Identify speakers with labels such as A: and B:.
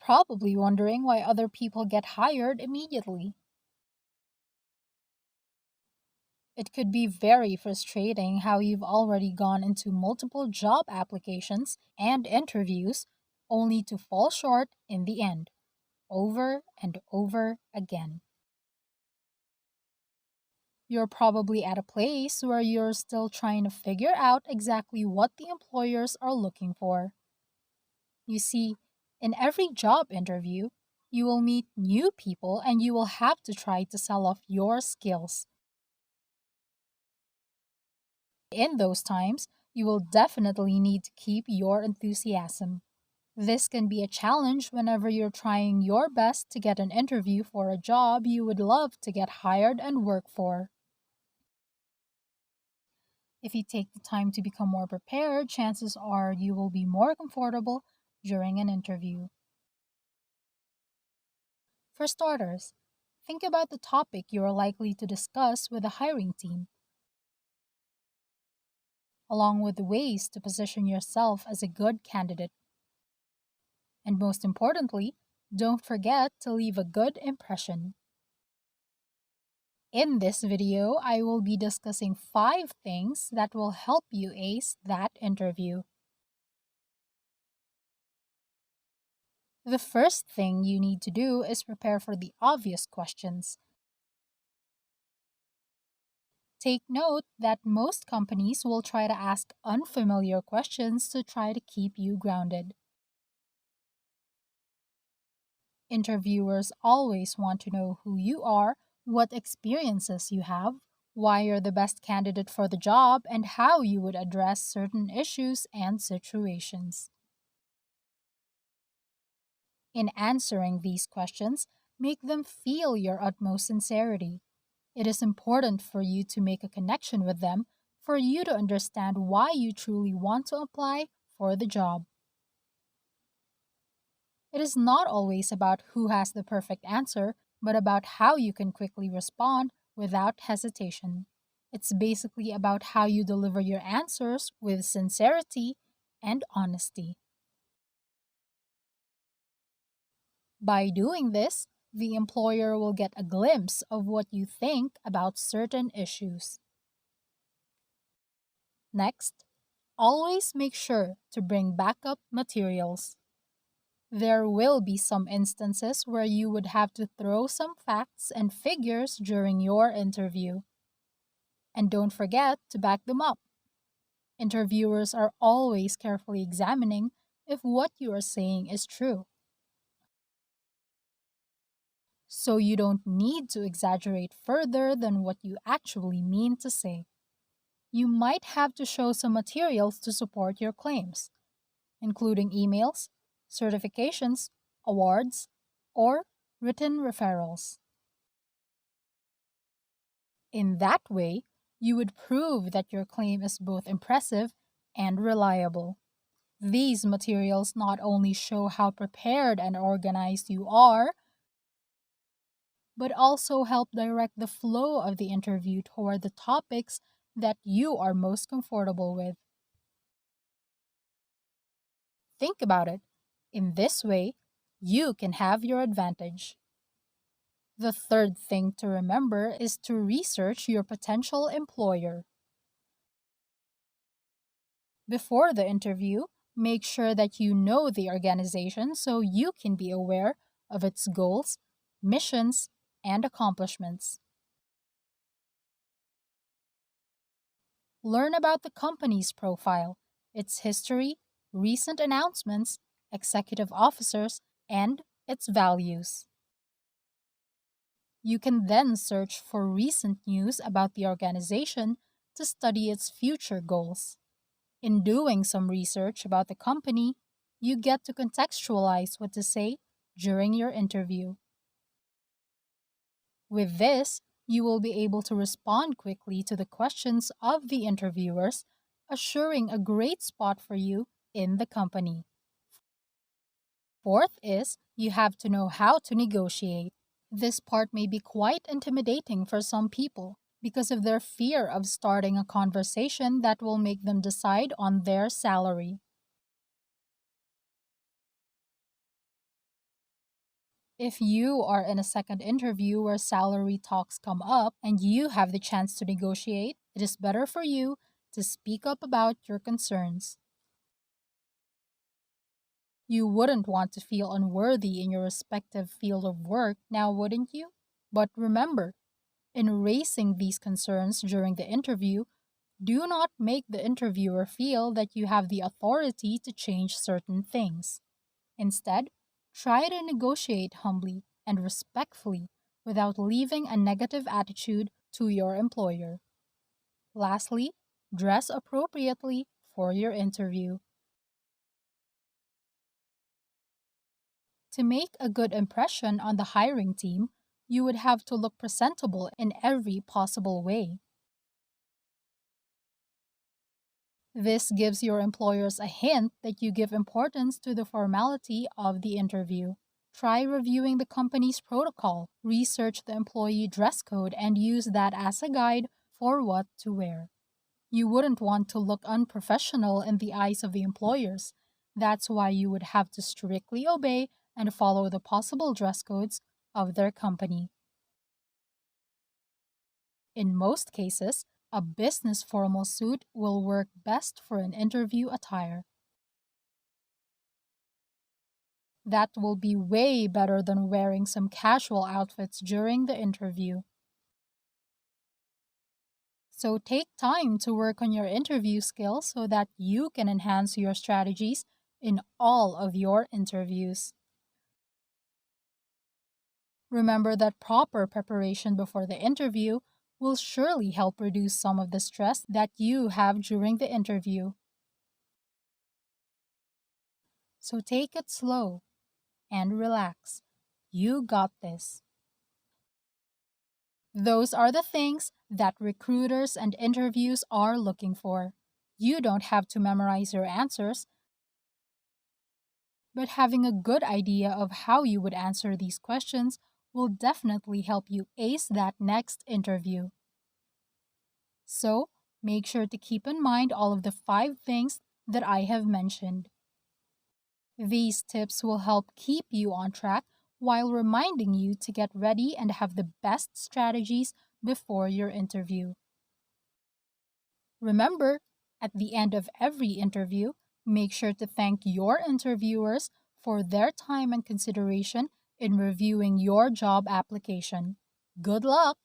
A: probably wondering why other people get hired immediately. It could be very frustrating how you've already gone into multiple job applications and interviews only to fall short in the end, over and over again. You're probably at a place where you're still trying to figure out exactly what the employers are looking for. You see, in every job interview, you will meet new people and you will have to try to sell off your skills. In those times, you will definitely need to keep your enthusiasm. This can be a challenge whenever you're trying your best to get an interview for a job you would love to get hired and work for. If you take the time to become more prepared, chances are you will be more comfortable during an interview. For starters, think about the topic you are likely to discuss with the hiring team, along with ways to position yourself as a good candidate. And most importantly, don't forget to leave a good impression. In this video, I will be discussing 5 things that will help you ace that interview. The first thing you need to do is prepare for the obvious questions. Take note that most companies will try to ask unfamiliar questions to try to keep you grounded. Interviewers always want to know who you are, what experiences you have, why you're the best candidate for the job, and how you would address certain issues and situations. In answering these questions, make them feel your utmost sincerity. It is important for you to make a connection with them, for you to understand why you truly want to apply for the job. It is not always about who has the perfect answer, but about how you can quickly respond without hesitation. It's basically about how you deliver your answers with sincerity and honesty. By doing this, the employer will get a glimpse of what you think about certain issues. Next, always make sure to bring backup materials. There will be some instances where you would have to throw some facts and figures during your interview. And don't forget to back them up. Interviewers are always carefully examining if what you are saying is true. So you don't need to exaggerate further than what you actually mean to say. You might have to show some materials to support your claims, including emails, certifications, awards, or written referrals. In that way, you would prove that your claim is both impressive and reliable. These materials not only show how prepared and organized you are, but also help direct the flow of the interview toward the topics that you are most comfortable with. Think about it. In this way, you can have your advantage. The third thing to remember is to research your potential employer. Before the interview, make sure that you know the organization so you can be aware of its goals, missions, and accomplishments. Learn about the company's profile, its history, recent announcements, executive officers, and its values. You can then search for recent news about the organization to study its future goals. In doing some research about the company, you get to contextualize what to say during your interview. With this, you will be able to respond quickly to the questions of the interviewers, assuring a great spot for you in the company. Fourth is you have to know how to negotiate. This part may be quite intimidating for some people because of their fear of starting a conversation that will make them decide on their salary. If you are in a second interview where salary talks come up and you have the chance to negotiate, it is better for you to speak up about your concerns. You wouldn't want to feel unworthy in your respective field of work now, wouldn't you? But remember, in raising these concerns during the interview, do not make the interviewer feel that you have the authority to change certain things. Instead, try to negotiate humbly and respectfully without leaving a negative attitude to your employer. Lastly, dress appropriately for your interview. To make a good impression on the hiring team, you would have to look presentable in every possible way. This gives your employers a hint that you give importance to the formality of the interview. Try reviewing the company's protocol, research the employee dress code, and use that as a guide for what to wear. You wouldn't want to look unprofessional in the eyes of the employers. That's why you would have to strictly obey and follow the possible dress codes of their company. In most cases, a business formal suit will work best for an interview attire. That will be way better than wearing some casual outfits during the interview. So take time to work on your interview skills so that you can enhance your strategies in all of your interviews. Remember that proper preparation before the interview will surely help reduce some of the stress that you have during the interview. So take it slow and relax. You got this. Those are the things that recruiters and interviews are looking for. You don't have to memorize your answers, but having a good idea of how you would answer these questions will definitely help you ace that next interview. So, make sure to keep in mind all of the 5 things that I have mentioned. These tips will help keep you on track while reminding you to get ready and have the best strategies before your interview. Remember, at the end of every interview, make sure to thank your interviewers for their time and consideration in reviewing your job application. Good luck!